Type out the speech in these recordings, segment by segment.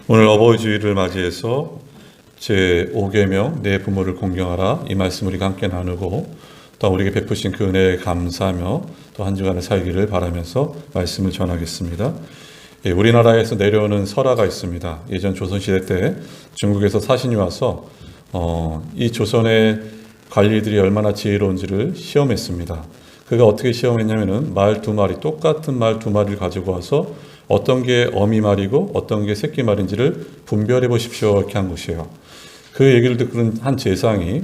오늘 어버이 주일을 맞이해서 제5계명 내 부모를 공경하라 이 말씀 우리가 함께 나누고 또 우리에게 베푸신 그 은혜에 감사하며 또 한 주간을 살기를 바라면서 말씀을 전하겠습니다. 우리나라에서 내려오는 설화가 있습니다. 예전 조선시대 때 중국에서 사신이 와서 이 조선의 관리들이 얼마나 지혜로운지를 시험했습니다. 그가 어떻게 시험했냐면은 말 두 마리, 똑같은 말 두 마리를 가지고 와서 어떤 게 어미 말이고 어떤 게 새끼 말인지를 분별해 보십시오 이렇게 한 것이에요. 그 얘기를 듣는 한 제상이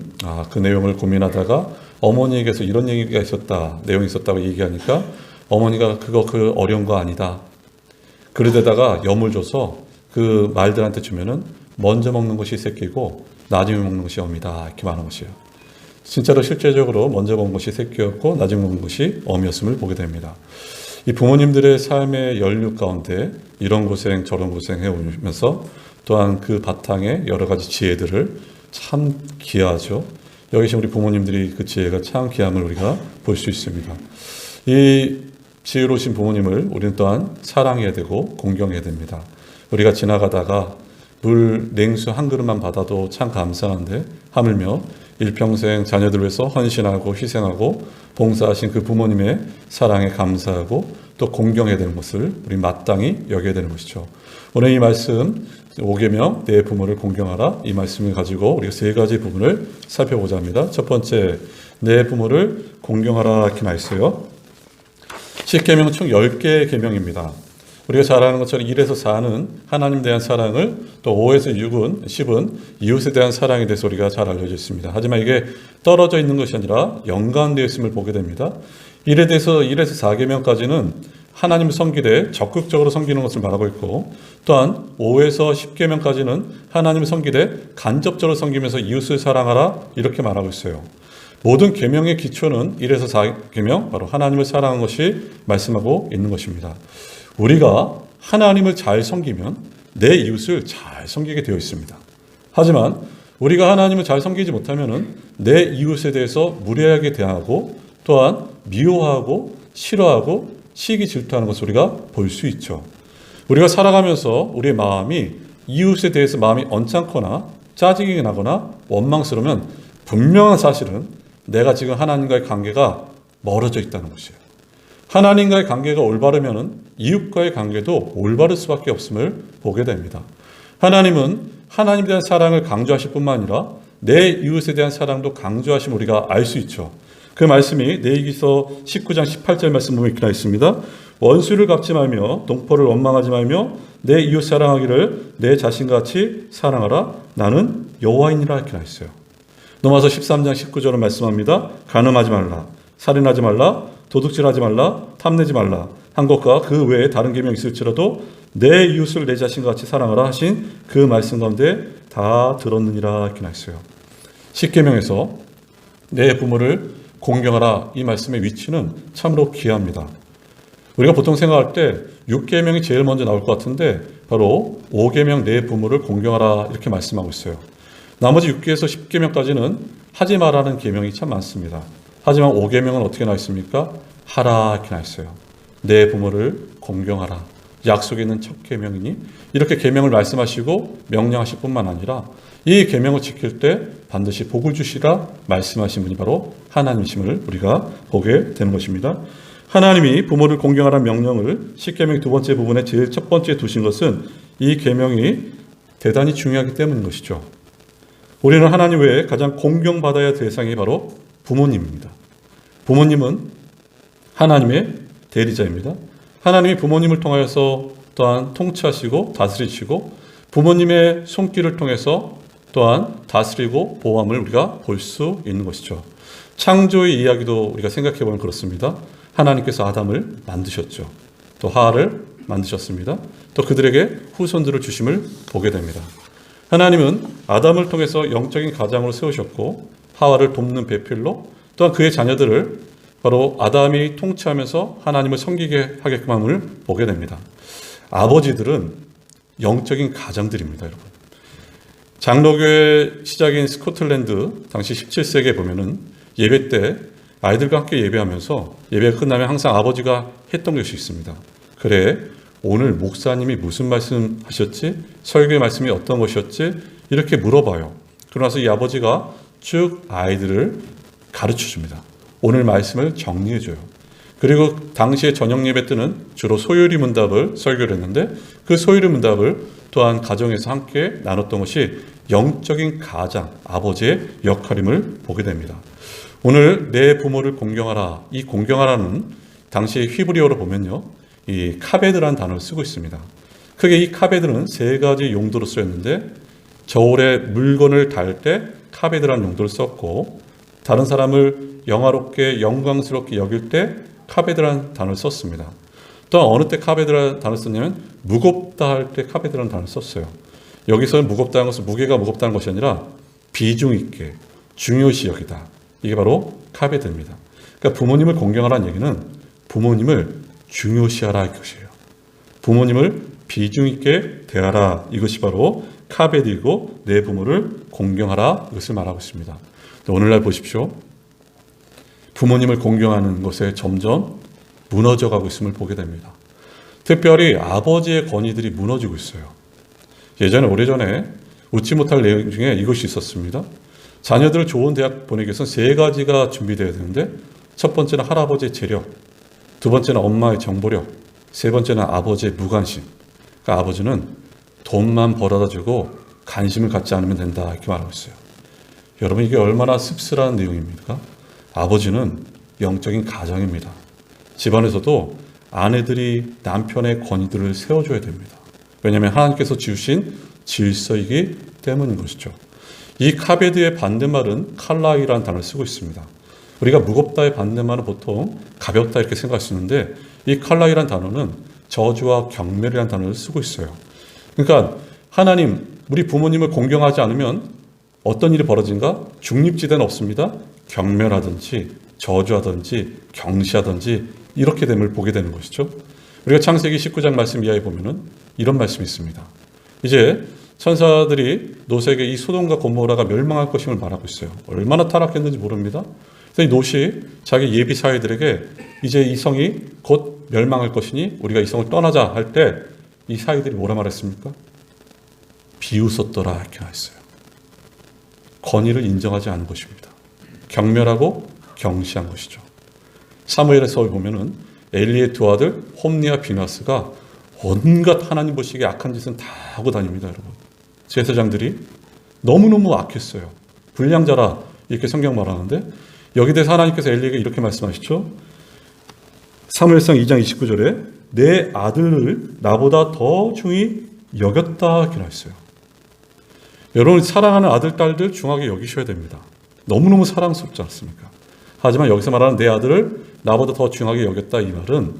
그 내용을 고민하다가 어머니에게서 이런 얘기가 있었다, 내용이 있었다고 얘기하니까 어머니가 그 어려운 거 아니다. 그러다가 염을 줘서 그 말들한테 주면은 먼저 먹는 것이 새끼고 나중에 먹는 것이 어미다 이렇게 말한 것이에요. 진짜로 실제적으로 먼저 먹은 것이 새끼였고 나중에 먹은 것이 어미였음을 보게 됩니다. 이 부모님들의 삶의 연륜 가운데 이런 고생 저런 고생 해오면서 또한 그 바탕에 여러 가지 지혜들을 참 귀하죠. 여기 계신 우리 부모님들이 그 지혜가 참 귀함을 우리가 볼 수 있습니다. 이 지혜로우신 부모님을 우리는 또한 사랑해야 되고 공경해야 됩니다. 우리가 지나가다가 물 냉수 한 그릇만 받아도 참 감사한데 하물며 일평생 자녀들 위해서 헌신하고 희생하고 봉사하신 그 부모님의 사랑에 감사하고 또 공경해야 되는 것을 우리 마땅히 여겨야 되는 것이죠. 오늘 이 말씀 5계명 내 부모를 공경하라 이 말씀을 가지고 우리가 세 가지 부분을 살펴보자 합니다. 첫 번째, 내 부모를 공경하라 이렇게 말했어요. 10계명은 총 10개의 계명입니다. 우리가 잘 아는 것처럼 1에서 4는 하나님에 대한 사랑을, 또 5에서 6은 10은 이웃에 대한 사랑에 대해서 우리가 잘 알려져 있습니다. 하지만 이게 떨어져 있는 것이 아니라 연관되어 있음을 보게 됩니다. 1에서 4계명까지는 하나님을 섬기되 적극적으로 섬기는 것을 말하고 있고, 또한 5에서 10계명까지는 하나님을 섬기되 간접적으로 섬기면서 이웃을 사랑하라 이렇게 말하고 있어요. 모든 계명의 기초는 1에서 4계명, 바로 하나님을 사랑하는 것이 말씀하고 있는 것입니다. 우리가 하나님을 잘 섬기면 내 이웃을 잘 섬기게 되어 있습니다. 하지만 우리가 하나님을 잘 섬기지 못하면 내 이웃에 대해서 무례하게 대하고 또한 미워하고 싫어하고 시기 질투하는 것을 우리가 볼 수 있죠. 우리가 살아가면서 우리의 마음이 이웃에 대해서 마음이 언짢거나 짜증이 나거나 원망스러우면 분명한 사실은 내가 지금 하나님과의 관계가 멀어져 있다는 것이에요. 하나님과의 관계가 올바르면 이웃과의 관계도 올바를 수밖에 없음을 보게 됩니다. 하나님은 하나님에 대한 사랑을 강조하실 뿐만 아니라 내 이웃에 대한 사랑도 강조하심을 우리가 알 수 있죠. 그 말씀이 레위기서 19장 18절 말씀 보면 이렇게 나 있습니다. 원수를 갚지 말며 동포를 원망하지 말며 내 이웃 사랑하기를 내 자신같이 사랑하라. 나는 여호와이니라 이렇게 나 있어요. 넘어서 13장 19절을 말씀합니다. 간음하지 말라, 살인하지 말라, 도둑질하지 말라, 탐내지 말라 한 것과 그 외에 다른 계명이 있을지라도 내 이웃을 내 자신과 같이 사랑하라 하신 그 말씀 가운데 다 들었느니라 이렇게 나 있어요. 10계명에서 내 부모를 공경하라 이 말씀의 위치는 참으로 귀합니다. 우리가 보통 생각할 때 6계명이 제일 먼저 나올 것 같은데 바로 5계명 내 부모를 공경하라 이렇게 말씀하고 있어요. 나머지 6계에서 10계명까지는 하지 말라는 계명이 참 많습니다. 하지만 5계명은 어떻게 나와 있습니까? 하라 이렇게 나와 있어요. 내 부모를 공경하라. 약속에 있는 첫 계명이니 이렇게 계명을 말씀하시고 명령하실 뿐만 아니라 이 계명을 지킬 때 반드시 복을 주시라 말씀하신 분이 바로 하나님이심을 우리가 보게 되는 것입니다. 하나님이 부모를 공경하라는 명령을 10계명의 두 번째 부분에 제일 첫 번째 두신 것은 이 계명이 대단히 중요하기 때문인 것이죠. 우리는 하나님 외에 가장 공경받아야 할 대상이 바로 부모님입니다. 부모님은 하나님의 대리자입니다. 하나님이 부모님을 통하여서 또한 통치하시고 다스리시고 부모님의 손길을 통해서 또한 다스리고 보호함을 우리가 볼 수 있는 것이죠. 창조의 이야기도 우리가 생각해 보면 그렇습니다. 하나님께서 아담을 만드셨죠. 또 하와를 만드셨습니다. 또 그들에게 후손들을 주심을 보게 됩니다. 하나님은 아담을 통해서 영적인 가장으로 세우셨고 하와를 돕는 배필로 또한 그의 자녀들을 바로 아담이 통치하면서 하나님을 섬기게 하게끔 함을 보게 됩니다. 아버지들은 영적인 가장들입니다, 여러분. 장로교의 시작인 스코틀랜드 당시 17세기에 보면은 예배 때 아이들과 함께 예배하면서 예배가 끝나면 항상 아버지가 했던 것이 있습니다. 그래 오늘 목사님이 무슨 말씀 하셨지? 설교의 말씀이 어떤 것이었지? 이렇게 물어봐요. 그러고 나서 이 아버지가 쭉 아이들을 가르쳐 줍니다. 오늘 말씀을 정리해 줘요. 그리고 당시에 저녁 예배 때는 주로 소요리 문답을 설교를 했는데 그 소요리 문답을 또한 가정에서 함께 나눴던 것이 영적인 가장, 아버지의 역할임을 보게 됩니다. 오늘 내 부모를 공경하라. 이 공경하라는 당시 히브리어로 보면요, 이 카베드라는 단어를 쓰고 있습니다. 크게 이 카베드는 세 가지 용도로 쓰였는데 저울에 물건을 달 때 카베드라는 용도를 썼고, 다른 사람을 영화롭게 영광스럽게 여길 때 카베드라는 단어를 썼습니다. 또 어느 때 카베드라는 단어를 썼냐면 무겁다 할 때 카베드라는 단어를 썼어요. 여기서는 무겁다는 것은 무게가 무겁다는 것이 아니라 비중 있게 중요시 여기다. 이게 바로 카베드입니다. 그러니까 부모님을 공경하라는 얘기는 부모님을 중요시하라 이것이에요. 부모님을 비중 있게 대하라, 이것이 바로 카베드이고 내 부모를 공경하라, 이것을 말하고 있습니다. 오늘날 보십시오. 부모님을 공경하는 것에 점점 무너져가고 있음을 보게 됩니다. 특별히 아버지의 권위들이 무너지고 있어요. 예전에 오래전에 웃지 못할 내용 중에 이것이 있었습니다. 자녀들을 좋은 대학 보내기 위해서는 세 가지가 준비되어야 되는데, 첫 번째는 할아버지의 재력, 두 번째는 엄마의 정보력, 세 번째는 아버지의 무관심. 그러니까 아버지는 돈만 벌어다 주고 관심을 갖지 않으면 된다, 이렇게 말하고 있어요. 여러분, 이게 얼마나 씁쓸한 내용입니까? 아버지는 영적인 가장입니다. 집안에서도 아내들이 남편의 권위들을 세워줘야 됩니다. 왜냐하면 하나님께서 지으신 질서이기 때문인 것이죠. 이 카베드의 반대말은 칼라이라는 단어를 쓰고 있습니다. 우리가 무겁다의 반대말은 보통 가볍다 이렇게 생각할 수 있는데, 이 칼라이라는 단어는 저주와 경멸이라는 단어를 쓰고 있어요. 그러니까 하나님, 우리 부모님을 공경하지 않으면 어떤 일이 벌어진가? 중립지대는 없습니다. 경멸하든지 저주하든지 경시하든지 이렇게 됨을 보게 되는 것이죠. 우리가 창세기 19장 말씀 이하에 보면은 이런 말씀이 있습니다. 이제 천사들이 노세에게 이 소돔과 고모라가 멸망할 것임을 말하고 있어요. 얼마나 타락했는지 모릅니다. 그래서 이 노시 자기 예비 사회들에게 이제 이 성이 곧 멸망할 것이니 우리가 이 성을 떠나자 할 때 이 사회들이 뭐라 말했습니까? 비웃었더라 이렇게 나왔어요. 권위를 인정하지 않은 것입니다. 경멸하고 경시한 것이죠. 사무엘에서 보면은 엘리의 두 아들 홈니와 비나스가 온갖 하나님 보시기에 악한 짓은 다 하고 다닙니다, 여러분. 제사장들이 너무너무 악했어요. 불량자라 이렇게 성경 말하는데, 여기 대해서 하나님께서 엘리에게 이렇게 말씀하시죠. 사무엘상 2장 29절에 내 아들을 나보다 더 중히 여겼다 이렇게 나왔어요. 여러분, 사랑하는 아들, 딸들 중하게 여기셔야 됩니다. 너무너무 사랑스럽지 않습니까? 하지만 여기서 말하는 내 아들을 나보다 더 중하게 여겼다, 이 말은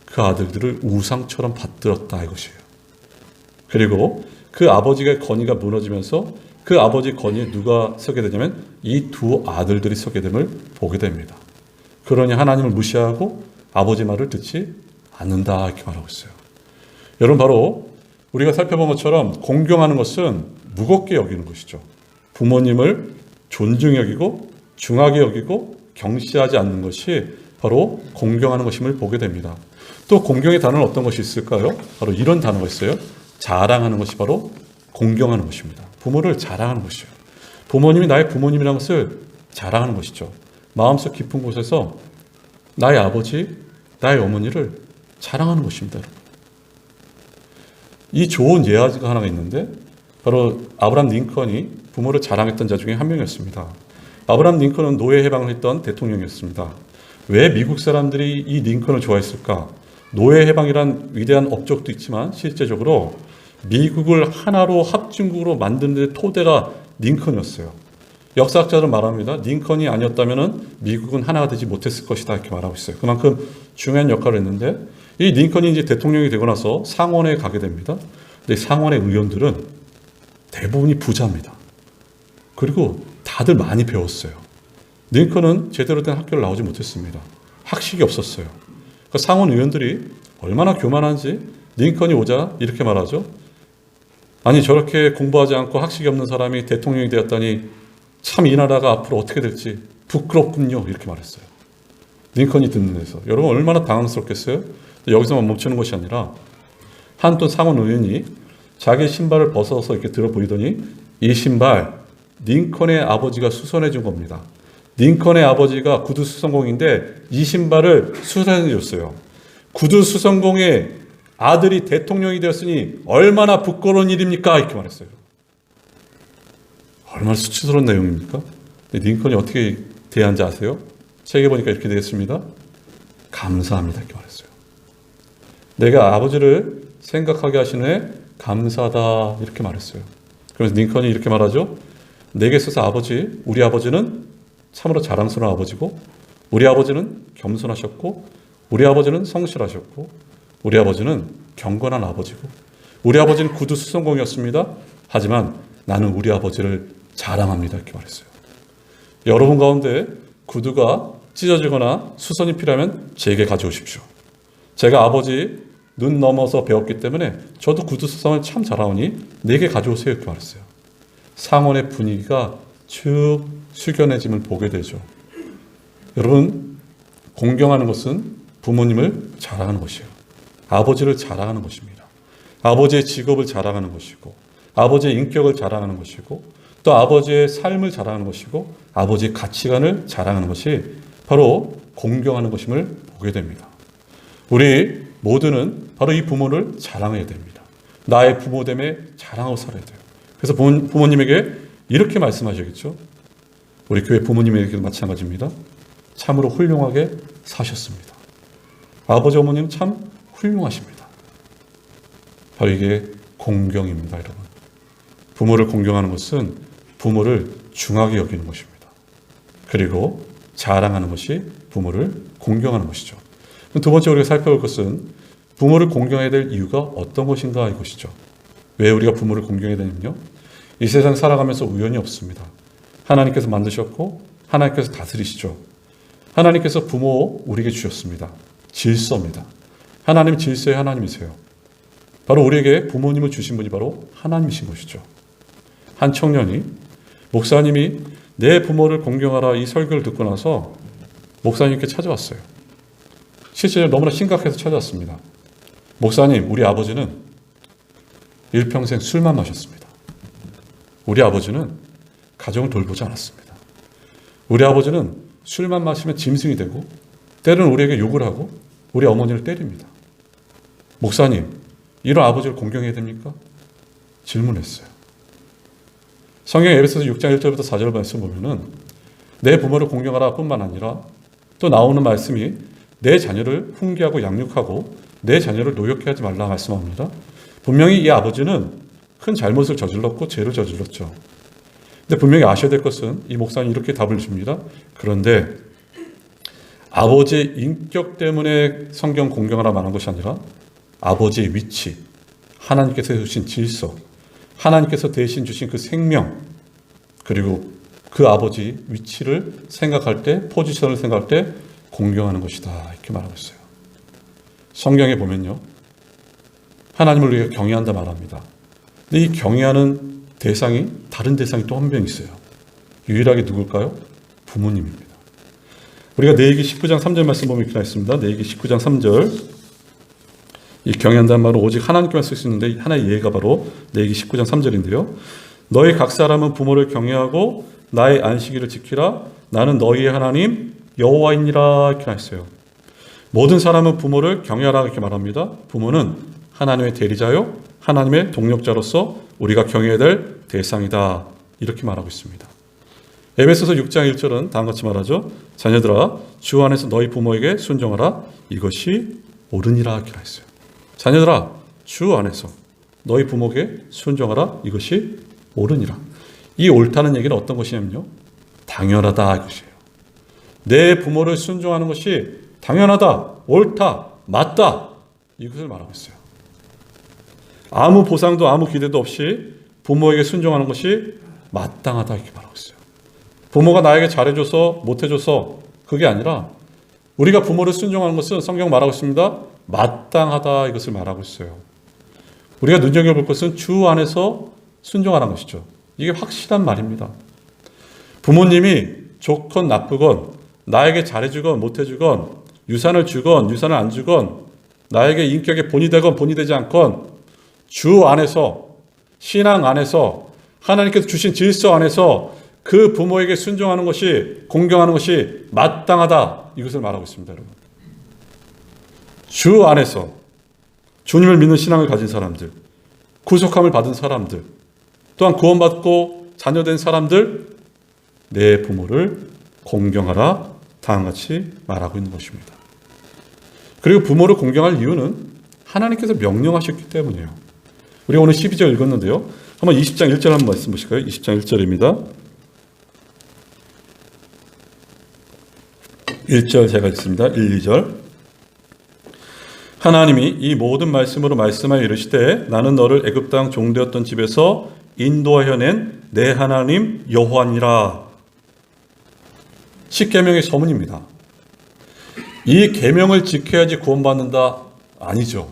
그 아들들을 우상처럼 받들었다 이것이에요. 그리고 그 아버지의 권위가 무너지면서 그 아버지 권위에 누가 서게 되냐면 이 두 아들들이 서게 됨을 보게 됩니다. 그러니 하나님을 무시하고 아버지 말을 듣지 않는다 이렇게 말하고 있어요. 여러분, 바로 우리가 살펴본 것처럼 공경하는 것은 무겁게 여기는 것이죠. 부모님을 존중히 여기고 중하게 여기고 경시하지 않는 것이 바로 공경하는 것임을 보게 됩니다. 또 공경의 단어는 어떤 것이 있을까요? 바로 이런 단어가 있어요. 자랑하는 것이 바로 공경하는 것입니다. 부모를 자랑하는 것이죠. 부모님이 나의 부모님이라는 것을 자랑하는 것이죠. 마음속 깊은 곳에서 나의 아버지, 나의 어머니를 자랑하는 것입니다. 이 좋은 예화가 하나가 있는데, 바로 아브라함 링컨이 부모를 자랑했던 자 중에 한 명이었습니다. 아브라함 링컨은 노예 해방을 했던 대통령이었습니다. 왜 미국 사람들이 이 링컨을 좋아했을까? 노예 해방이란 위대한 업적도 있지만 실제적으로 미국을 하나로 합중국으로 만드는 데 토대가 링컨이었어요. 역사학자들은 말합니다. 링컨이 아니었다면 미국은 하나가 되지 못했을 것이다 이렇게 말하고 있어요. 그만큼 중요한 역할을 했는데, 이 링컨이 이제 대통령이 되고 나서 상원에 가게 됩니다. 근데 상원의 의원들은 대부분이 부자입니다. 그리고 다들 많이 배웠어요. 링컨은 제대로 된 학교를 나오지 못했습니다. 학식이 없었어요. 그러니까 상원 의원들이 얼마나 교만한지 링컨이 오자 이렇게 말하죠. 아니, 저렇게 공부하지 않고 학식이 없는 사람이 대통령이 되었다니 참 이 나라가 앞으로 어떻게 될지 부끄럽군요 이렇게 말했어요. 링컨이 듣는 데서. 여러분, 얼마나 당황스럽겠어요? 여기서만 멈추는 것이 아니라 한돈 상원 의원이 자기 신발을 벗어서 이렇게 들어 보이더니 이 신발 링컨의 아버지가 수선해 준 겁니다. 링컨의 아버지가 구두 수선공인데 이 신발을 수선해 줬어요. 구두 수선공의 아들이 대통령이 되었으니 얼마나 부끄러운 일입니까? 이렇게 말했어요. 얼마나 수치스러운 내용입니까? 링컨이 어떻게 대한지 아세요? 책에 보니까 이렇게 되겠습니다. 감사합니다. 이렇게 말했어요. 내가 아버지를 생각하게 하신 후에 감사하다 이렇게 말했어요. 그래서 링컨이 이렇게 말하죠. 내게 있어서 아버지, 우리 아버지는 참으로 자랑스러운 아버지고 우리 아버지는 겸손하셨고 우리 아버지는 성실하셨고 우리 아버지는 경건한 아버지고 우리 아버지는 구두 수선공이었습니다. 하지만 나는 우리 아버지를 자랑합니다. 이렇게 말했어요. 여러분 가운데 구두가 찢어지거나 수선이 필요하면 제게 가져오십시오. 제가 아버지 눈 넘어서 배웠기 때문에 저도 구두 수선을 참 잘하오니 내게 가져오세요. 이렇게 말했어요. 상원의 분위기가 쭉 숙연해짐을 보게 되죠. 여러분, 공경하는 것은 부모님을 자랑하는 것이에요. 아버지를 자랑하는 것입니다. 아버지의 직업을 자랑하는 것이고 아버지의 인격을 자랑하는 것이고 또 아버지의 삶을 자랑하는 것이고 아버지의 가치관을 자랑하는 것이 바로 공경하는 것임을 보게 됩니다. 우리 모두는 바로 이 부모를 자랑해야 됩니다. 나의 부모됨에 자랑하고 살아야 돼요. 그래서 부모님에게 이렇게 말씀하시겠죠. 우리 교회 부모님에게도 마찬가지입니다. 참으로 훌륭하게 사셨습니다. 아버지 어머니는 참 훌륭하십니다. 바로 이게 공경입니다. 여러분. 부모를 공경하는 것은 부모를 중하게 여기는 것입니다. 그리고 자랑하는 것이 부모를 공경하는 것이죠. 두 번째 우리가 살펴볼 것은 부모를 공경해야 될 이유가 어떤 것인가 이것이죠. 왜 우리가 부모를 공경해야 되냐면요. 이 세상 살아가면서 우연이 없습니다. 하나님께서 만드셨고 하나님께서 다스리시죠. 하나님께서 부모 우리에게 주셨습니다. 질서입니다. 하나님 질서의 하나님이세요. 바로 우리에게 부모님을 주신 분이 바로 하나님이신 것이죠. 한 청년이 목사님이 내 부모를 공경하라 이 설교를 듣고 나서 목사님께 찾아왔어요. 실제로 너무나 심각해서 찾아왔습니다. 목사님, 우리 아버지는 일평생 술만 마셨습니다. 우리 아버지는 가정을 돌보지 않았습니다. 우리 아버지는 술만 마시면 짐승이 되고 때로는 우리에게 욕을 하고 우리 어머니를 때립니다. 목사님, 이런 아버지를 공경해야 됩니까? 질문했어요. 성경 에베소서 6장 1절부터 4절 말씀 보면은 내 부모를 공경하라 뿐만 아니라 또 나오는 말씀이 내 자녀를 훈계하고 양육하고 내 자녀를 노엽게 하지 말라 말씀합니다. 분명히 이 아버지는 큰 잘못을 저질렀고 죄를 저질렀죠. 근데 분명히 아셔야 될 것은 이 목사님 이렇게 답을 줍니다. 그런데 아버지의 인격 때문에 성경 공경하라 말한 것이 아니라 아버지의 위치, 하나님께서 주신 질서, 하나님께서 대신 주신 그 생명, 그리고 그 아버지 위치를 생각할 때, 포지션을 생각할 때 공경하는 것이다. 이렇게 말하고 있어요. 성경에 보면요. 하나님을 우리가 경외한다 말합니다. 근데 이 경외하는 대상이 다른 대상이 또 한 명 있어요. 유일하게 누굴까요? 부모님입니다. 우리가 레위기 19장 3절 말씀 보면 이렇게 있습니다. 레위기 19장 3절. 이 경외한다는 말은 오직 하나님께만 쓸 수 있는데 하나의 예가 바로 레위기 19장 3절인데요. 너희 각 사람은 부모를 경외하고 나의 안식일을 지키라. 나는 너희의 하나님 여호와이니라 이렇게 했어요. 모든 사람은 부모를 경외하라 이렇게 말합니다. 부모는 하나님의 대리자요, 하나님의 동력자로서 우리가 경외해야 될 대상이다 이렇게 말하고 있습니다. 에베소서 6장 1절은 다음과 같이 말하죠. 자녀들아 주 안에서 너희 부모에게 순종하라. 이것이 옳으니라 이렇게 했어요. 자녀들아 주 안에서 너희 부모에게 순종하라. 이것이 옳으니라. 이 옳다는 얘기는 어떤 것이냐면요. 당연하다 이것이에요. 내 부모를 순종하는 것이 당연하다, 옳다, 맞다 이것을 말하고 있어요. 아무 보상도 아무 기대도 없이 부모에게 순종하는 것이 마땅하다 이렇게 말하고 있어요. 부모가 나에게 잘해줘서 못해줘서 그게 아니라 우리가 부모를 순종하는 것은 성경 말하고 있습니다. 마땅하다 이것을 말하고 있어요. 우리가 눈여겨볼 것은 주 안에서 순종하라는 것이죠. 이게 확실한 말입니다. 부모님이 좋건 나쁘건 나에게 잘해주건 못해주건 유산을 주건 유산을 안 주건 나에게 인격의 본이 되건 본이 되지 않건 주 안에서, 신앙 안에서, 하나님께서 주신 질서 안에서 그 부모에게 순종하는 것이, 공경하는 것이 마땅하다, 이것을 말하고 있습니다. 여러분, 주 안에서 주님을 믿는 신앙을 가진 사람들, 구속함을 받은 사람들, 또한 구원받고 자녀된 사람들, 내 부모를 공경하라, 다음같이 말하고 있는 것입니다. 그리고 부모를 공경할 이유는 하나님께서 명령하셨기 때문이에요. 우리가 오늘 12절 읽었는데요. 한번 20장 1절 한번 말씀 보실까요? 20장 1절입니다. 1절 제가 읽습니다. 1, 2절. 하나님이 이 모든 말씀으로 말씀하여 이르시되 나는 너를 애굽 땅 종되었던 집에서 인도하여 낸 내 하나님 여호와니라. 십계명의 서문입니다. 이 계명을 지켜야지 구원받는다? 아니죠.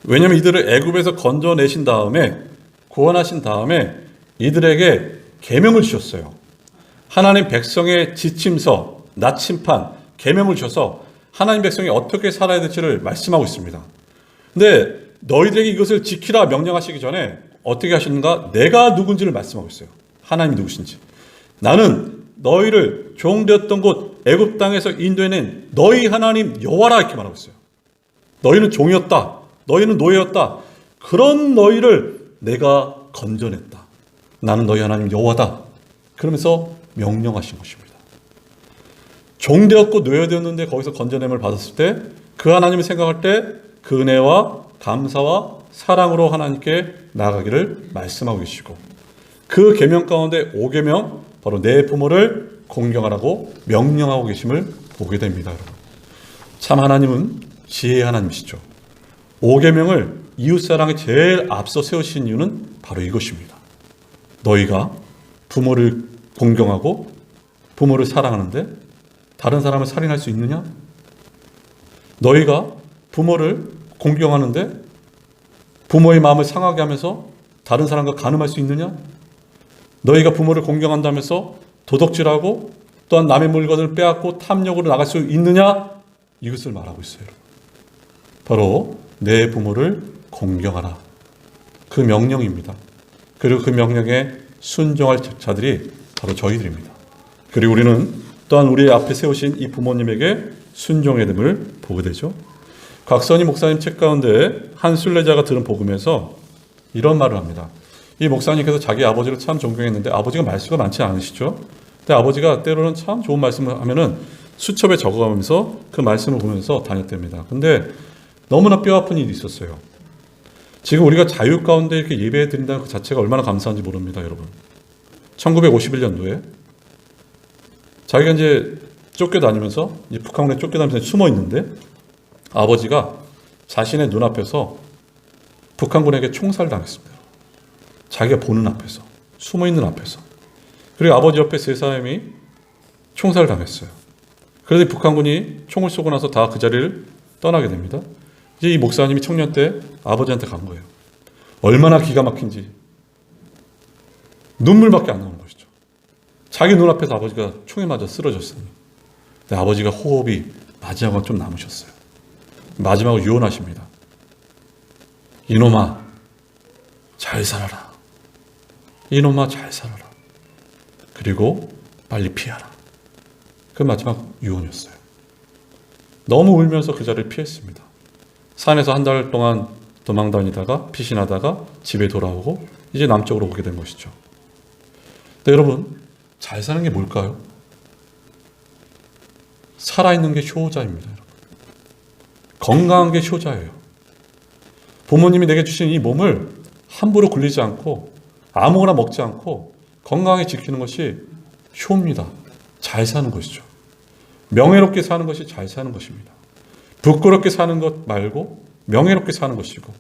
왜냐하면 이들을 애굽에서 건져내신 다음에, 구원하신 다음에 이들에게 계명을 주셨어요. 하나님 백성의 지침서, 나침판, 계명을 주셔서 하나님 백성이 어떻게 살아야 될지를 말씀하고 있습니다. 근데 너희들에게 이것을 지키라 명령하시기 전에 어떻게 하셨는가? 내가 누군지를 말씀하고 있어요. 하나님이 누구신지. 나는 너희를 종되었던 곳 애굽 땅에서 인도해낸 너희 하나님 여호와라, 이렇게 말하고 있어요. 너희는 종이었다. 너희는 노예였다. 그런 너희를 내가 건져냈다. 나는 너희 하나님 여호와다. 그러면서 명령하신 것입니다. 종되었고 노예되었는데 거기서 건져냄을 받았을 때 그 하나님을 생각할 때 그 은혜와 감사와 사랑으로 하나님께 나아가기를 말씀하고 계시고, 그 계명 가운데 5계명, 바로 내 부모를 공경하라고 명령하고 계심을 보게 됩니다. 여러분, 참 하나님은 지혜의 하나님이시죠. 5계명을 이웃사랑에 제일 앞서 세우신 이유는 바로 이것입니다. 너희가 부모를 공경하고 부모를 사랑하는데 다른 사람을 살인할 수 있느냐? 너희가 부모를 공경하는데 부모의 마음을 상하게 하면서 다른 사람과 간음할 수 있느냐? 너희가 부모를 공경한다면서 도둑질하고 또한 남의 물건을 빼앗고 탐욕으로 나갈 수 있느냐? 이것을 말하고 있어요. 바로 내 부모를 공경하라. 그 명령입니다. 그리고 그 명령에 순종할 자들이 바로 저희들입니다. 그리고 우리는 또한 우리 앞에 세우신 이 부모님에게 순종해야 됨을 보게 되죠. 곽선희 목사님 책 가운데 한 순례자가 들은 복음에서 이런 말을 합니다. 이 목사님께서 자기 아버지를 참 존경했는데 아버지가 말수가 많지 않으시죠. 근데 아버지가 때로는 참 좋은 말씀을 하면은 수첩에 적어가면서 그 말씀을 보면서 다녔답니다. 근데 너무나 뼈아픈 일이 있었어요. 지금 우리가 자유 가운데 이렇게 예배 드린다는 그 자체가 얼마나 감사한지 모릅니다, 여러분. 1951년도에 자기가 이제 쫓겨다니면서, 이제 북한군에 쫓겨다니면서 숨어 있는데 아버지가 자신의 눈앞에서 북한군에게 총살당했습니다. 자기가 보는 앞에서, 숨어 있는 앞에서. 그리고 아버지 옆에 세 사람이 총살당했어요. 그래서 북한군이 총을 쏘고 나서 다 그 자리를 떠나게 됩니다. 이제 이 목사님이 청년 때 아버지한테 간 거예요. 얼마나 기가 막힌지 눈물밖에 안 나오는 것이죠. 자기 눈앞에서 아버지가 총에 맞아 쓰러졌으니. 근데 아버지가 호흡이 마지막은 좀 남으셨어요. 마지막으로 유언하십니다. 이놈아 잘 살아라. 이놈아 잘 살아라. 그리고 빨리 피하라. 그 마지막 유언이었어요. 너무 울면서 그 자리를 피했습니다. 산에서 한 달 동안 도망 다니다가 피신하다가 집에 돌아오고 이제 남쪽으로 오게 된 것이죠. 근데 여러분, 잘 사는 게 뭘까요? 살아있는 게 효자입니다. 여러분. 건강한 게 효자예요. 부모님이 내게 주신 이 몸을 함부로 굴리지 않고 아무거나 먹지 않고 건강하게 지키는 것이 효입니다. 잘 사는 것이죠. 명예롭게 사는 것이 잘 사는 것입니다. 부끄럽게 사는 것 말고 명예롭게 사는 것이고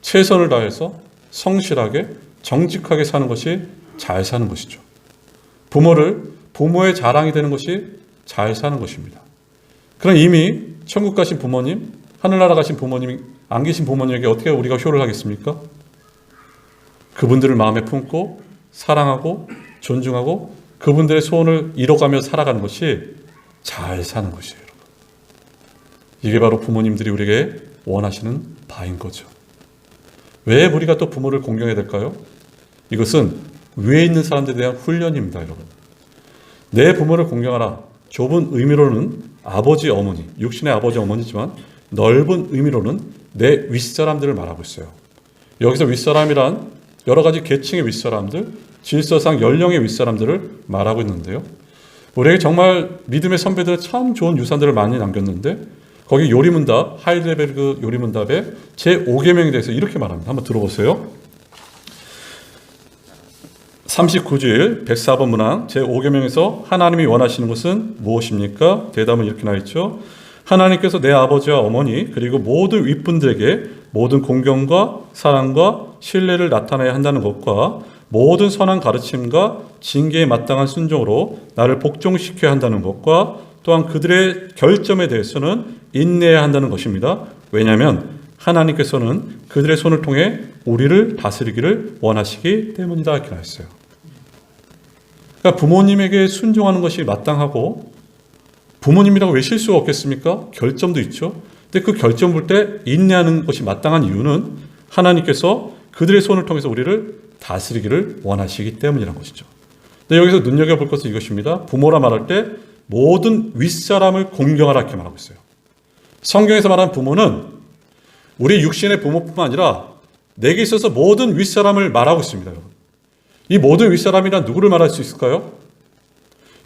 최선을 다해서 성실하게 정직하게 사는 것이 잘 사는 것이죠. 부모의 자랑이 되는 것이 잘 사는 것입니다. 그럼 이미 천국 가신 부모님, 하늘나라 가신 부모님이 안 계신 부모님에게 어떻게 우리가 효를 하겠습니까? 그분들을 마음에 품고 사랑하고 존중하고 그분들의 소원을 이뤄가며 살아가는 것이 잘 사는 것이에요. 여러분. 이게 바로 부모님들이 우리에게 원하시는 바인 거죠. 왜 우리가 또 부모를 공경해야 될까요? 이것은 위에 있는 사람들에 대한 훈련입니다, 여러분. 내 부모를 공경하라. 좁은 의미로는 아버지, 어머니, 육신의 아버지, 어머니지만 넓은 의미로는 내 윗사람들을 말하고 있어요. 여기서 윗사람이란 여러 가지 계층의 윗사람들, 질서상 연령의 윗사람들을 말하고 있는데요. 우리에게 정말 믿음의 선배들은 참 좋은 유산들을 많이 남겼는데 거기 요리문답, 하이델베르그 요리문답의 제5계명에 대해서 이렇게 말합니다. 한번 들어보세요. 39질 104번 문항 제5계명에서 하나님이 원하시는 것은 무엇입니까? 대답은 이렇게 나와 있죠. 하나님께서 내 아버지와 어머니 그리고 모든 윗분들에게 모든 공경과 사랑과 신뢰를 나타내야 한다는 것과 모든 선한 가르침과 징계에 마땅한 순종으로 나를 복종시켜야 한다는 것과 또한 그들의 결점에 대해서는 인내해야 한다는 것입니다. 왜냐하면 하나님께서는 그들의 손을 통해 우리를 다스리기를 원하시기 때문이다 이렇게 나왔어요. 그러니까 부모님에게 순종하는 것이 마땅하고 부모님이라고 왜 실수가 없겠습니까? 결점도 있죠. 근데 그 결점 볼 때 인내하는 것이 마땅한 이유는 하나님께서 그들의 손을 통해서 우리를 다스리기를 원하시기 때문이라는 것이죠. 근데 여기서 눈여겨볼 것은 이것입니다. 부모라 말할 때 모든 윗사람을 공경하라 이렇게 말하고 있어요. 성경에서 말하는 부모는 우리 육신의 부모뿐만 아니라 내게 있어서 모든 윗사람을 말하고 있습니다. 여러분. 이 모든 윗사람이란 누구를 말할 수 있을까요?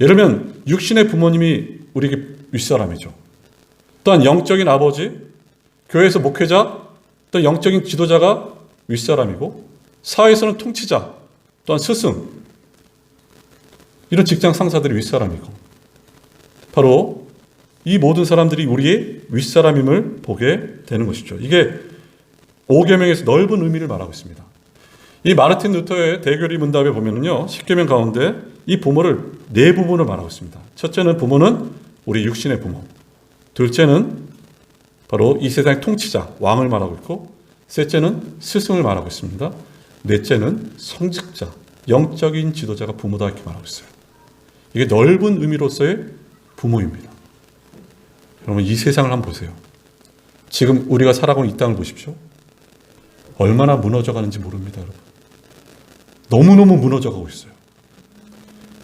예를 들면 육신의 부모님이 우리에게 윗사람이죠. 또한 영적인 아버지, 교회에서 목회자, 또 영적인 지도자가 윗사람이고 사회에서는 통치자, 또한 스승, 이런 직장 상사들이 윗사람이고 바로 이 모든 사람들이 우리의 윗사람임을 보게 되는 것이죠. 이게 5계명에서 넓은 의미를 말하고 있습니다. 이 마르틴 루터의 대교리 문답에 보면은요, 10계명 가운데 이 부모를 네 부분을 말하고 있습니다. 첫째는 부모는 우리 육신의 부모, 둘째는 바로 이 세상의 통치자, 왕을 말하고 있고, 셋째는 스승을 말하고 있습니다. 넷째는 성직자, 영적인 지도자가 부모다 이렇게 말하고 있어요. 이게 넓은 의미로서의 부모입니다. 여러분 이 세상을 한번 보세요. 지금 우리가 살아가는 이 땅을 보십시오. 얼마나 무너져 가는지 모릅니다, 여러분. 너무너무 무너져 가고 있어요.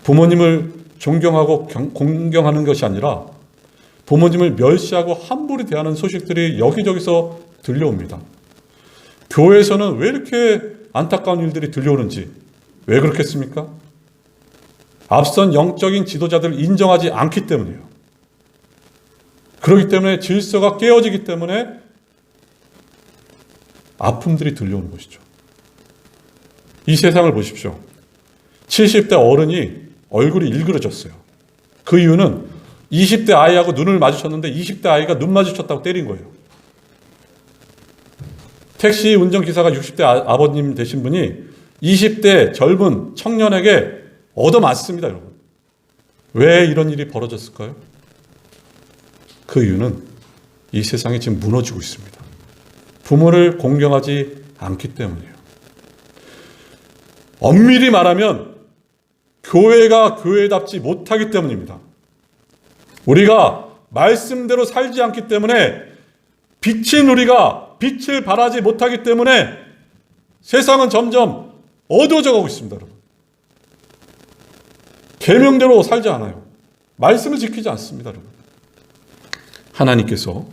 부모님을 존경하고 공경하는 것이 아니라 부모님을 멸시하고 함부로 대하는 소식들이 여기저기서 들려옵니다. 교회에서는 왜 이렇게 안타까운 일들이 들려오는지 왜 그렇겠습니까? 앞선 영적인 지도자들을 인정하지 않기 때문이에요. 그렇기 때문에 질서가 깨어지기 때문에 아픔들이 들려오는 것이죠. 이 세상을 보십시오. 70대 어른이 얼굴이 일그러졌어요. 그 이유는 20대 아이하고 눈을 마주쳤는데 20대 아이가 눈 마주쳤다고 때린 거예요. 택시 운전기사가 60대 아버님 되신 분이 20대 젊은 청년에게 얻어맞습니다, 여러분. 왜 이런 일이 벌어졌을까요? 그 이유는 이 세상이 지금 무너지고 있습니다. 부모를 공경하지 않기 때문이에요. 엄밀히 말하면 교회가 교회답지 못하기 때문입니다. 우리가 말씀대로 살지 않기 때문에 빛인 우리가 빛을 발하지 못하기 때문에 세상은 점점 어두워져 가고 있습니다, 여러분. 계명대로 살지 않아요. 말씀을 지키지 않습니다, 여러분. 하나님께서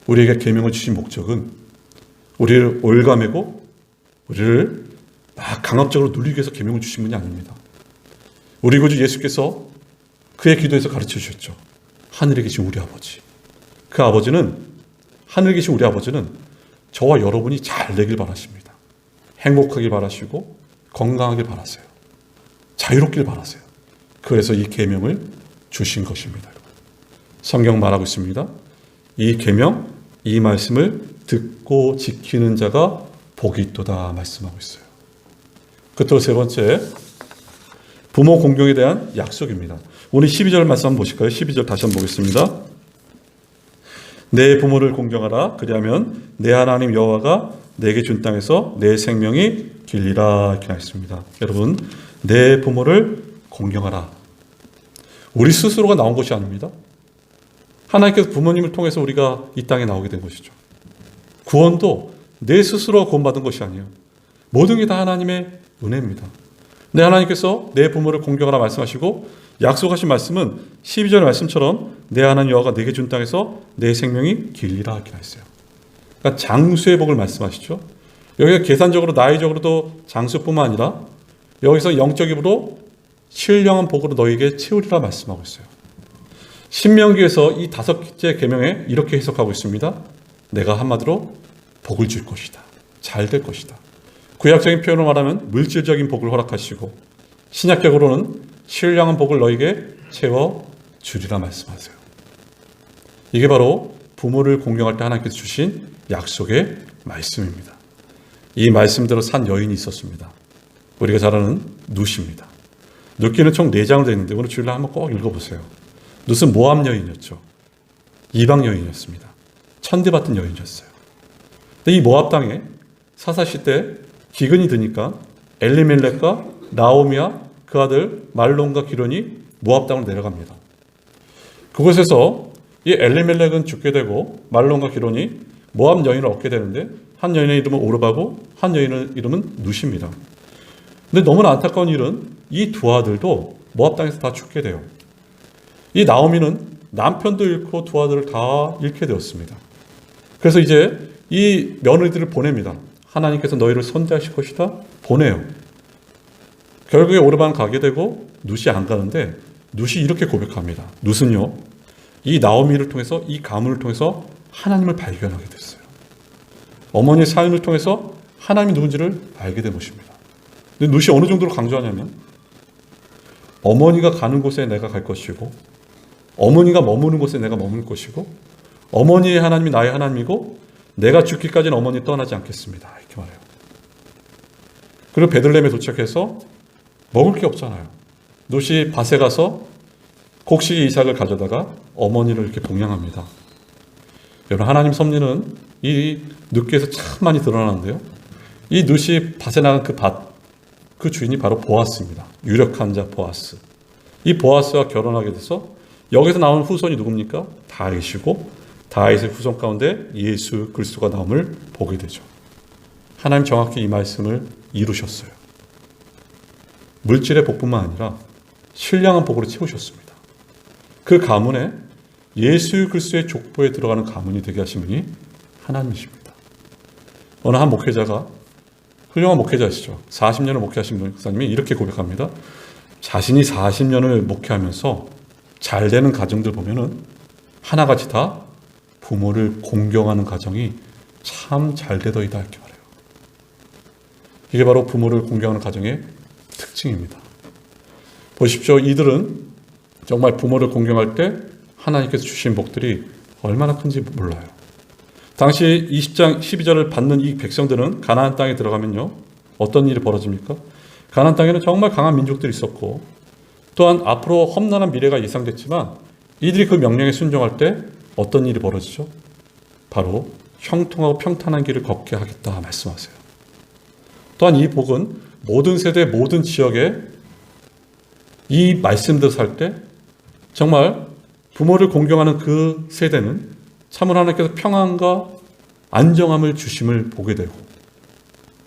우리에게 계명을 주신 목적은 우리를 올가매고 우리를 막 강압적으로 누리기 위해서 계명을 주신 분이 아닙니다. 우리 구주 예수께서 그의 기도에서 가르쳐 주셨죠. 하늘에 계신 우리 아버지. 그 아버지는, 하늘에 계신 우리 아버지는 저와 여러분이 잘 되길 바라십니다. 행복하길 바라시고 건강하길 바라세요. 자유롭길 바라세요. 그래서 이 계명을 주신 것입니다. 성경 말하고 있습니다. 이 계명, 이 말씀을 듣고 지키는 자가 복이 있도다 말씀하고 있어요. 끝으로 세 번째, 부모 공경에 대한 약속입니다. 오늘 12절 말씀 한번 보실까요? 12절 다시 한번 보겠습니다. 내 부모를 공경하라. 그리하면 내 하나님 여호와가 내게 준 땅에서 내 생명이 길리라 이렇게 나있습니다. 여러분, 내 부모를 공경하라. 우리 스스로가 나온 것이 아닙니다. 하나님께서 부모님을 통해서 우리가 이 땅에 나오게 된 것이죠. 구원도 내 스스로 구원받은 것이 아니에요. 모든 게 다 하나님의 은혜입니다. 내 하나님께서 내 부모를 공경하라 말씀하시고 약속하신 말씀은 12절의 말씀처럼 내 하나님 여호와가 내게 준 땅에서 내 생명이 길리라 이렇게 했어요. 그러니까 장수의 복을 말씀하시죠. 여기가 계산적으로 나이적으로도 장수뿐만 아니라 여기서 영적으로 신령한 복으로 너희에게 채우리라 말씀하고 있어요. 신명기에서 이 5째 계명에 이렇게 해석하고 있습니다. 내가 한마디로 복을 줄 것이다. 잘 될 것이다. 구약적인 표현으로 말하면 물질적인 복을 허락하시고 신약적으로는 신령한 복을 너희에게 채워주리라 말씀하세요. 이게 바로 부모를 공경할 때 하나님께서 주신 약속의 말씀입니다. 이 말씀대로 산 여인이 있었습니다. 우리가 잘 아는 룻입니다. 룻기는 총 4장으로 되어 있는데 오늘 주일날 한번 꼭 읽어보세요. 룻은 모압 여인이었죠. 이방 여인이었습니다. 천대받던 여인이었어요. 근데 이 모압 땅에 사사시 때 기근이 드니까 엘리멜렉과 나오미와 그 아들 말론과 기론이 모압 땅으로 내려갑니다. 그곳에서 이 엘리멜렉은 죽게 되고 말론과 기론이 모압 여인을 얻게 되는데 한 여인의 이름은 오르바고 한 여인의 이름은 룻입니다. 근데 너무나 안타까운 일은 이 두 아들도 모압 땅에서 다 죽게 돼요. 이 나오미는 남편도 잃고 두 아들을 다 잃게 되었습니다. 그래서 이제 이 며느리들을 보냅니다. 하나님께서 너희를 선대하실 것이다. 보내요. 결국에 오르반 가게 되고 룻이 안 가는데 룻이 이렇게 고백합니다. 룻은요, 이 나오미를 통해서 이 가문을 통해서 하나님을 발견하게 됐어요. 어머니의 사연을 통해서 하나님이 누군지를 알게 된 것입니다. 근데 룻이 어느 정도로 강조하냐면 어머니가 가는 곳에 내가 갈 것이고 어머니가 머무는 곳에 내가 머물 것이고 어머니의 하나님이 나의 하나님이고 내가 죽기까지는 어머니 떠나지 않겠습니다. 이렇게 말해요. 그리고 베들레헴에 도착해서 먹을 게 없잖아요. 룻이 밭에 가서 곡식의 이삭을 가져다가 어머니를 이렇게 봉양합니다. 여러분, 하나님 섭리는 이 룻기에서 참 많이 드러나는데요. 이 룻이 밭에 나간 그 밭, 그 주인이 바로 보아스입니다. 유력한 자 보아스. 이 보아스와 결혼하게 돼서 여기서 나온 후손이 누굽니까? 다윗이고 다윗의 후손 가운데 예수 그리스도가 나옴을 보게 되죠. 하나님 정확히 이 말씀을 이루셨어요. 물질의 복뿐만 아니라 신령한 복으로 채우셨습니다. 그 가문에 예수 그리스도의 족보에 들어가는 가문이 되게 하신 분이 하나님이십니다. 어느 한 목회자가 훌륭한 목회자시죠. 40년을 목회하신 목사님이 이렇게 고백합니다. 자신이 40년을 목회하면서 잘 되는 가정들 보면은 하나같이 다 부모를 공경하는 가정이 참 잘 되더이다 이렇게 말해요. 이게 바로 부모를 공경하는 가정의 특징입니다. 보십시오. 이들은 정말 부모를 공경할 때 하나님께서 주신 복들이 얼마나 큰지 몰라요. 당시 20장 12절을 받는 이 백성들은 가나안 땅에 들어가면요, 어떤 일이 벌어집니까? 가나안 땅에는 정말 강한 민족들이 있었고 또한 앞으로 험난한 미래가 예상됐지만 이들이 그 명령에 순종할 때 어떤 일이 벌어지죠? 바로 형통하고 평탄한 길을 걷게 하겠다 말씀하세요. 또한 이 복은 모든 세대 모든 지역에 이 말씀대로 살 때 정말 부모를 공경하는 그 세대는 참으로 하나님께서 평안과 안정함을 주심을 보게 되고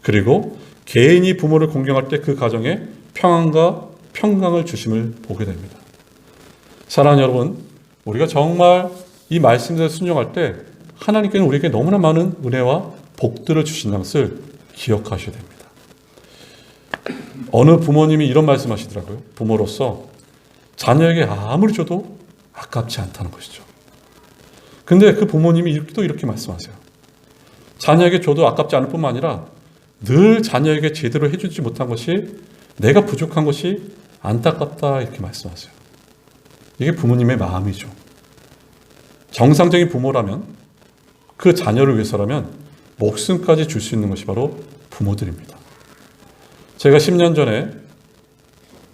그리고 개인이 부모를 공경할 때 그 가정에 평안과 평강을 주심을 보게 됩니다. 사랑하는 여러분, 우리가 정말 이 말씀대로 순종할 때 하나님께는 우리에게 너무나 많은 은혜와 복들을 주신다는 것을 기억하셔야 됩니다. 어느 부모님이 이런 말씀하시더라고요. 부모로서 자녀에게 아무리 줘도 아깝지 않다는 것이죠. 근데 그 부모님이 또 이렇게 말씀하세요. 자녀에게 줘도 아깝지 않을 뿐만 아니라 늘 자녀에게 제대로 해주지 못한 것이 내가 부족한 것이 안타깝다 이렇게 말씀하세요. 이게 부모님의 마음이죠. 정상적인 부모라면 그 자녀를 위해서라면 목숨까지 줄 수 있는 것이 바로 부모들입니다. 제가 10년 전에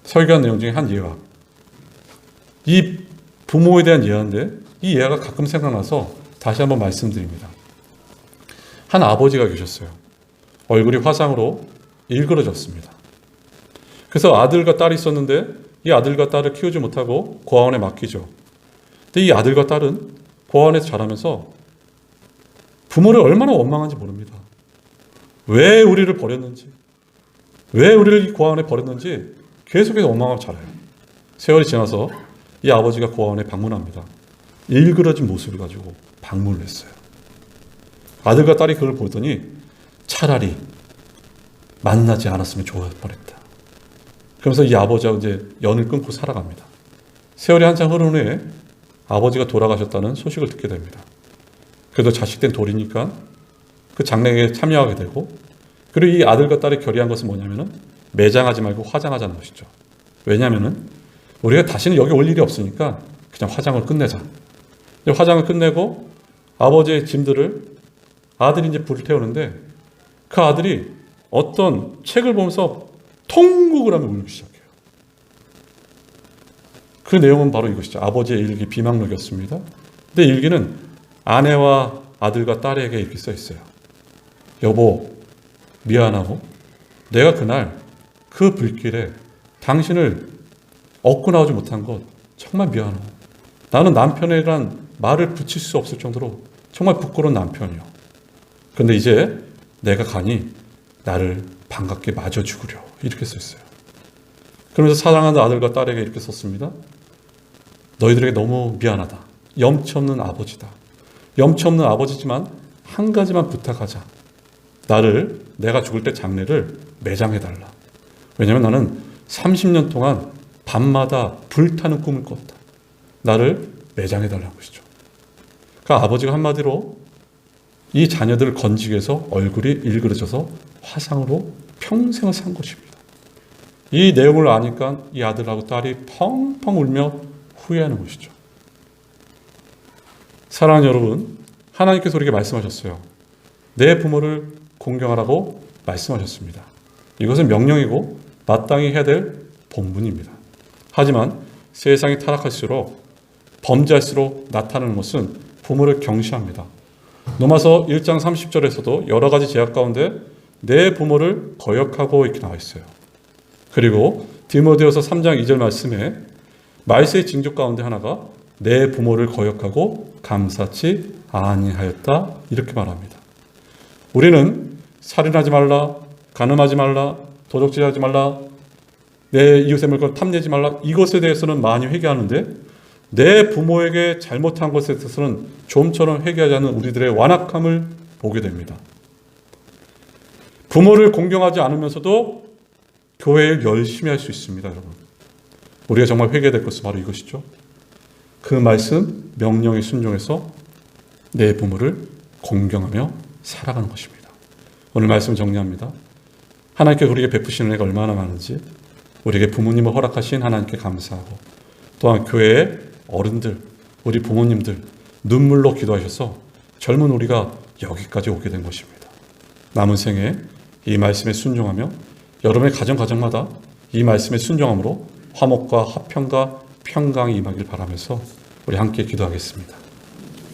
설교한 내용 중에 한 예화, 이 부모에 대한 예화인데 이 예화가 가끔 생각나서 다시 한번 말씀드립니다. 한 아버지가 계셨어요. 얼굴이 화상으로 일그러졌습니다. 그래서 아들과 딸이 있었는데 이 아들과 딸을 키우지 못하고 고아원에 맡기죠. 근데 이 아들과 딸은 고아원에서 자라면서 부모를 얼마나 원망한지 모릅니다. 왜 우리를 버렸는지, 왜 우리를 이 고아원에 버렸는지 계속해서 원망하고 자라요. 세월이 지나서 이 아버지가 고아원에 방문합니다. 일그러진 모습을 가지고 방문을 했어요. 아들과 딸이 그걸 보더니 차라리 만나지 않았으면 좋을 뻔했다. 그러면서 이 아버지하고 이제 연을 끊고 살아갑니다. 세월이 한참 흐른 후에 아버지가 돌아가셨다는 소식을 듣게 됩니다. 그래도 자식된 돌이니까 그 장례에 참여하게 되고, 그리고 이 아들과 딸이 결의한 것은 뭐냐면은 매장하지 말고 화장하자는 것이죠. 왜냐하면은 우리가 다시는 여기 올 일이 없으니까 그냥 화장을 끝내자. 화장을 끝내고 아버지의 짐들을 아들이 이제 불을 태우는데, 그 아들이 어떤 책을 보면서 통곡을 하며 울기 시작해요. 그 내용은 바로 이것이죠. 아버지의 일기 비망록이었습니다. 근데 일기는 아내와 아들과 딸에게 이렇게 써 있어요. 여보, 미안하고 내가 그날 그 불길에 당신을 얻고 나오지 못한 것 정말 미안하고, 나는 남편이란 말을 붙일 수 없을 정도로 정말 부끄러운 남편이요. 그런데 이제 내가 가니 나를 반갑게 맞아 죽으려, 이렇게 썼어요. 그러면서 사랑하는 아들과 딸에게 이렇게 썼습니다. 너희들에게 너무 미안하다. 염치 없는 아버지다. 염치 없는 아버지지만 한 가지만 부탁하자. 내가 죽을 때 장례를 매장해달라. 왜냐하면 나는 30년 동안 밤마다 불타는 꿈을 꿨다. 나를 매장해달라는 것이죠. 그러니까 아버지가 한마디로 이 자녀들을 건지기 위해서 얼굴이 일그러져서 화상으로 평생을 산 것입니다. 이 내용을 아니까 이 아들하고 딸이 펑펑 울며 후회하는 것이죠. 사랑하는 여러분, 하나님께서 우리에게 말씀하셨어요. 내 부모를 공경하라고 말씀하셨습니다. 이것은 명령이고 마땅히 해야 될 본분입니다. 하지만 세상이 타락할수록, 범죄할수록 나타나는 것은 부모를 경시합니다. 로마서 1장 30절에서도 여러 가지 제약 가운데 내 부모를 거역하고 이렇게 나와 있어요. 그리고 디모데후서 3장 2절 말씀에 말세의 징조 가운데 하나가 내 부모를 거역하고 감사치 아니하였다, 이렇게 말합니다. 우리는 살인하지 말라, 간음하지 말라, 도적질하지 말라, 내 이웃의 물건 탐내지 말라, 이것에 대해서는 많이 회개하는데 내 부모에게 잘못한 것에 대해서는 좀처럼 회개하지 않는 우리들의 완악함을 보게 됩니다. 부모를 공경하지 않으면서도 교회를 열심히 할 수 있습니다, 여러분. 우리가 정말 회개될 것은 바로 이것이죠. 그 말씀, 명령에 순종해서 내 부모를 공경하며 살아가는 것입니다. 오늘 말씀 정리합니다. 하나님께 우리에게 베푸시는 은혜가 얼마나 많은지, 우리에게 부모님을 허락하신 하나님께 감사하고, 또한 교회의 어른들, 우리 부모님들 눈물로 기도하셔서 젊은 우리가 여기까지 오게 된 것입니다. 남은 생에 이 말씀에 순종하며 여러분의 가정마다 이 말씀에 순종함으로 화목과 화평과 평강이 임하길 바라면서 우리 함께 기도하겠습니다.